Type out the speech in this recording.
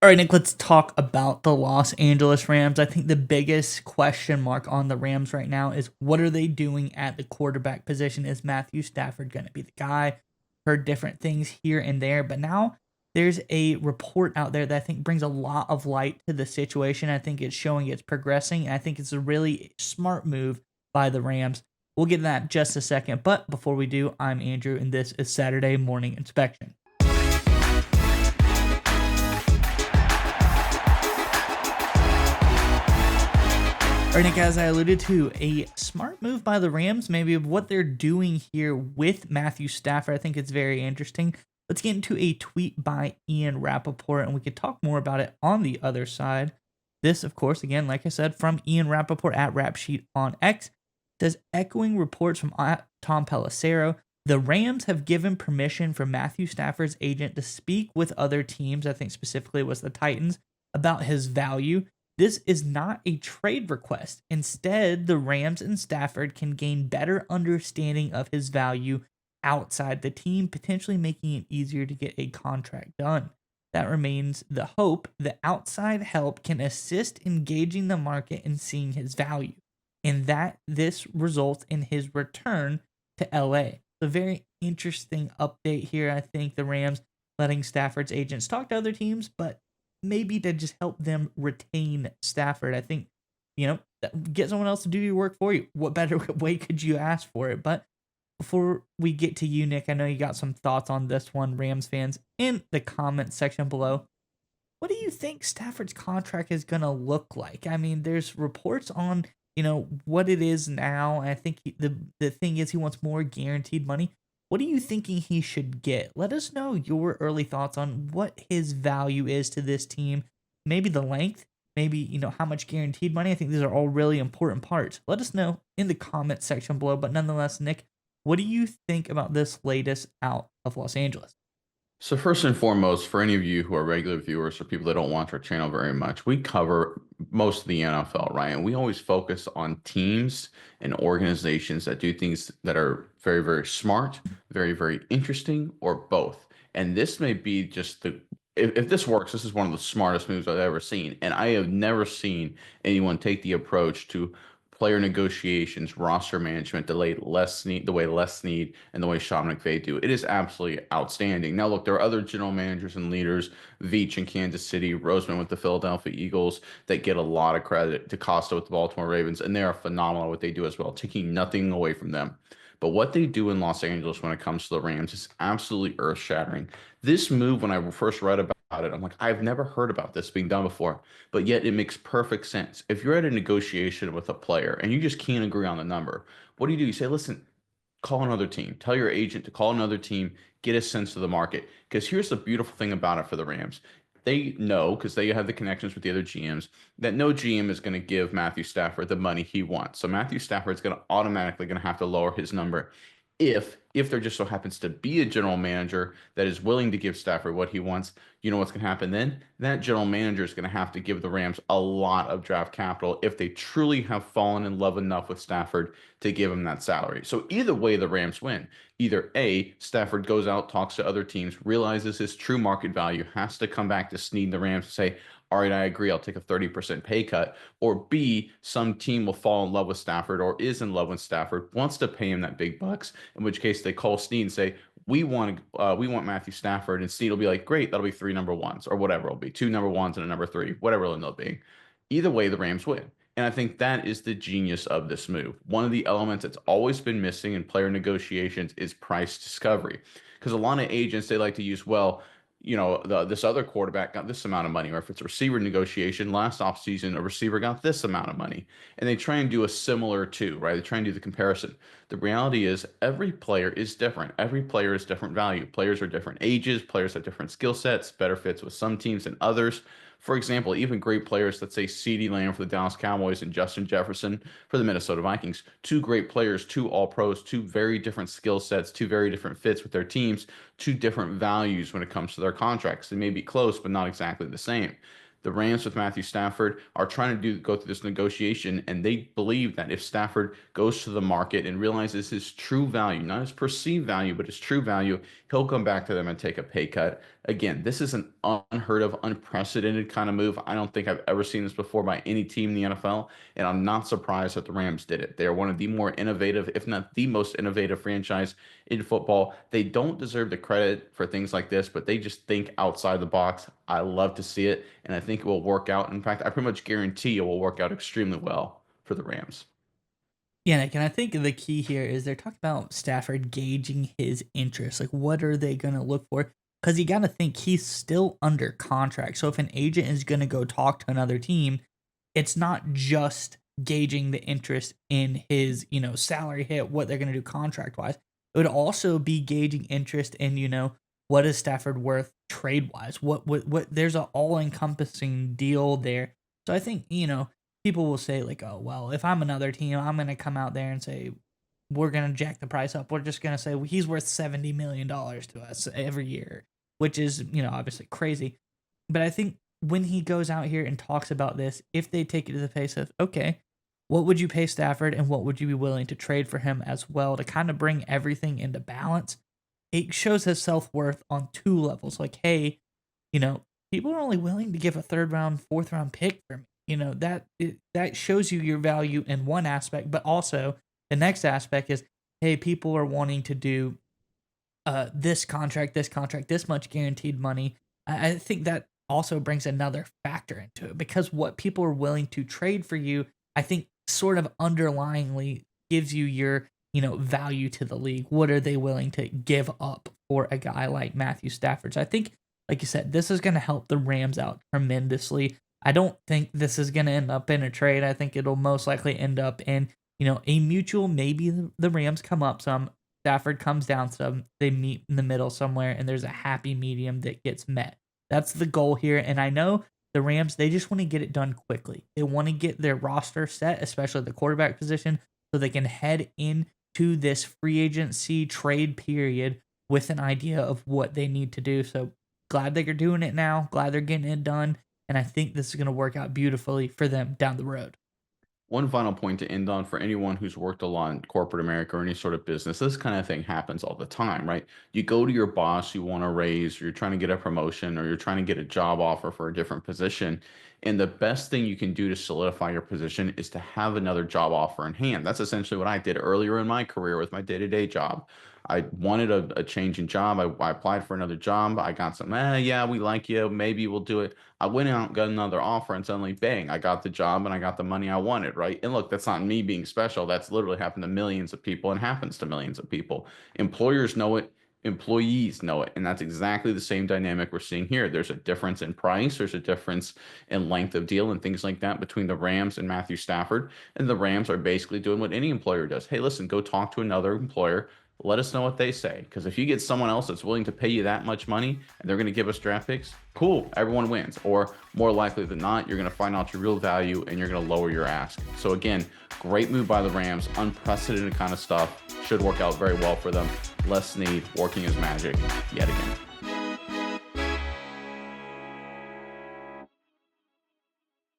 All right, Nick, let's talk about the Los Angeles Rams. I think the biggest question mark on the Rams right now is what are they doing at the quarterback position? Is Matthew Stafford going to be the guy? Heard different things here and there, but now there's a report out there that I think brings a lot of light to the situation. I think it's showing it's progressing, and I think it's a really smart move by the Rams. We'll get to that in just a second, but before we do, I'm Andrew, and this is Saturday Morning Inspection. All right, Nick, as I alluded to, a smart move by the Rams, maybe of what they're doing here with Matthew Stafford. I think it's very interesting. Let's get into a tweet by Ian Rappaport, and we could talk more about it on the other side. This, of course, again, like I said, from Ian Rappaport at Rapsheet on X, says, echoing reports from Tom Pelissero, the Rams have given permission for Matthew Stafford's agent to speak with other teams, I think specifically it was the Titans, about his value. This is not a trade request. Instead, the Rams and Stafford can gain better understanding of his value outside the team, potentially making it easier to get a contract done. That remains the hope that outside help can assist in gauging the market and seeing his value, and that this results in his return to LA. A very interesting update here. I think the Rams letting Stafford's agents talk to other teams, but maybe to just help them retain Stafford. I think, get someone else to do your work for you. What better way could you ask for it? But before we get to you, Nick, I know you got some thoughts on this one, Rams fans, in the comment section below. What do you think Stafford's contract is going to look like? I mean, there's reports on, what it is now. I think the thing is he wants more guaranteed money. What are you thinking he should get? Let us know your early thoughts on what his value is to this team. Maybe the length, maybe, how much guaranteed money. I think these are all really important parts. Let us know in the comment section below. But nonetheless, Nick, what do you think about this latest out of Los Angeles? So first and foremost, for any of you who are regular viewers or people that don't watch our channel very much, we cover most of the NFL, right? And we always focus on teams and organizations that do things that are very, very smart, very, very interesting, or both. And this may be just if this works, this is one of the smartest moves I've ever seen. And I have never seen anyone take the approach to player negotiations, roster management, the way Les Snead and the way Sean McVay do. It is absolutely outstanding. Now, look, there are other general managers and leaders, Veach in Kansas City, Roseman with the Philadelphia Eagles, that get a lot of credit. DeCosta with the Baltimore Ravens, and they are phenomenal at what they do as well, taking nothing away from them. But what they do in Los Angeles when it comes to the Rams is absolutely earth-shattering. This move, when I first read about it, I'm like, I've never heard about this being done before, but yet it makes perfect sense. If you're at a negotiation with a player and you just can't agree on the number, what do? You say, listen, call another team. Tell your agent to call another team, get a sense of the market. Because here's the beautiful thing about it for the Rams. They know, because they have the connections with the other GMs, that no GM is going to give Matthew Stafford the money he wants. So Matthew Stafford's going to automatically going to have to lower his number if there just so happens to be a general manager that is willing to give Stafford what he wants. You know what's going to happen then? That general manager is going to have to give the Rams a lot of draft capital if they truly have fallen in love enough with Stafford to give him that salary. So either way, the Rams win. Either A, Stafford goes out, talks to other teams, realizes his true market value, has to come back to Snead the Rams and say, all right, I agree, I'll take a 30% pay cut. Or B, some team will fall in love with Stafford or is in love with Stafford, wants to pay him that big bucks, in which case they call Snead and say, we want Matthew Stafford, and Snead will be like, great, that'll be three number ones, or whatever it'll be, two number ones and a number three, whatever it'll end up being. Either way, the Rams win. And I think that is the genius of this move. One of the elements that's always been missing in player negotiations is price discovery. Because a lot of agents, they like to use, well, this other quarterback got this amount of money, or if it's a receiver negotiation, last offseason, a receiver got this amount of money. And they try and do a similar too, right? They try and do the comparison. The reality is every player is different. Every player is different value. Players are different ages, players have different skill sets, better fits with some teams than others. For example, even great players, let's say CeeDee Lamb for the Dallas Cowboys and Justin Jefferson for the Minnesota Vikings, two great players, two all pros, two very different skill sets, two very different fits with their teams, two different values when it comes to their contracts. They may be close, but not exactly the same. The Rams with Matthew Stafford are trying to go through this negotiation, and they believe that if Stafford goes to the market and realizes his true value, not his perceived value, but his true value, he'll come back to them and take a pay cut. Again, this is an unheard of, unprecedented kind of move. I don't think I've ever seen this before by any team in the NFL, and I'm not surprised that the Rams did it. They are one of the more innovative, if not the most innovative franchise in football. They don't deserve the credit for things like this, but they just think outside the box. I love to see it, and I think it will work out. In fact, I pretty much guarantee it will work out extremely well for the Rams. Yeah, Nick, and I think the key here is they're talking about Stafford gauging his interest. Like, what are they going to look for? Because you got to think he's still under contract. So if an agent is going to go talk to another team, it's not just gauging the interest in his, salary hit, what they're going to do contract wise. It would also be gauging interest in, what is Stafford worth trade wise? What, there's an all encompassing deal there. So I think, people will say like, "Oh, well, if I'm another team, I'm going to come out there and say we're going to jack the price up. We're just going to say, well, he's worth $70 million to us every year," which is, obviously crazy. But I think when he goes out here and talks about this, if they take it to the face of, okay, what would you pay Stafford and what would you be willing to trade for him as well to kind of bring everything into balance? It shows his self-worth on two levels. Like, hey, you know, people are only willing to give a third round, fourth round pick for me. That shows you your value in one aspect, but also the next aspect is, hey, people are wanting to do this contract, this much guaranteed money. I think that also brings another factor into it because what people are willing to trade for you, I think, sort of underlyingly gives you your value to the league. What are they willing to give up for a guy like Matthew Stafford? So I think, like you said, this is going to help the Rams out tremendously. I don't think this is going to end up in a trade. I think it'll most likely end up in a mutual. Maybe the Rams come up some, Stafford comes down some, they meet in the middle somewhere, and there's a happy medium that gets met. That's the goal here. And I know the Rams, they just want to get it done quickly. They want to get their roster set, especially the quarterback position, so they can head into this free agency trade period with an idea of what they need to do. So glad that you're doing it now. Glad they're getting it done. And I think this is going to work out beautifully for them down the road. One final point to end on for anyone who's worked a lot in corporate America or any sort of business, this kind of thing happens all the time, right? You go to your boss, you want a raise, you're trying to get a promotion, or you're trying to get a job offer for a different position. And the best thing you can do to solidify your position is to have another job offer in hand. That's essentially what I did earlier in my career with my day-to-day job. I wanted a change in job. I applied for another job. I got some, yeah, we like you. Maybe we'll do it. I went out, got another offer, and suddenly, bang, I got the job and I got the money I wanted, right? And look, that's not me being special. That's literally happened to millions of people and happens to millions of people. Employers know it, employees know it. And that's exactly the same dynamic we're seeing here. There's a difference in price, there's a difference in length of deal and things like that between the Rams and Matthew Stafford. And the Rams are basically doing what any employer does. Hey, listen, go talk to another employer. Let us know what they say. Because if you get someone else that's willing to pay you that much money and they're going to give us draft picks, cool, everyone wins. Or more likely than not, you're going to find out your real value and you're going to lower your ask. So again, great move by the Rams, unprecedented kind of stuff. Should work out very well for them. Les Snead working his magic yet again.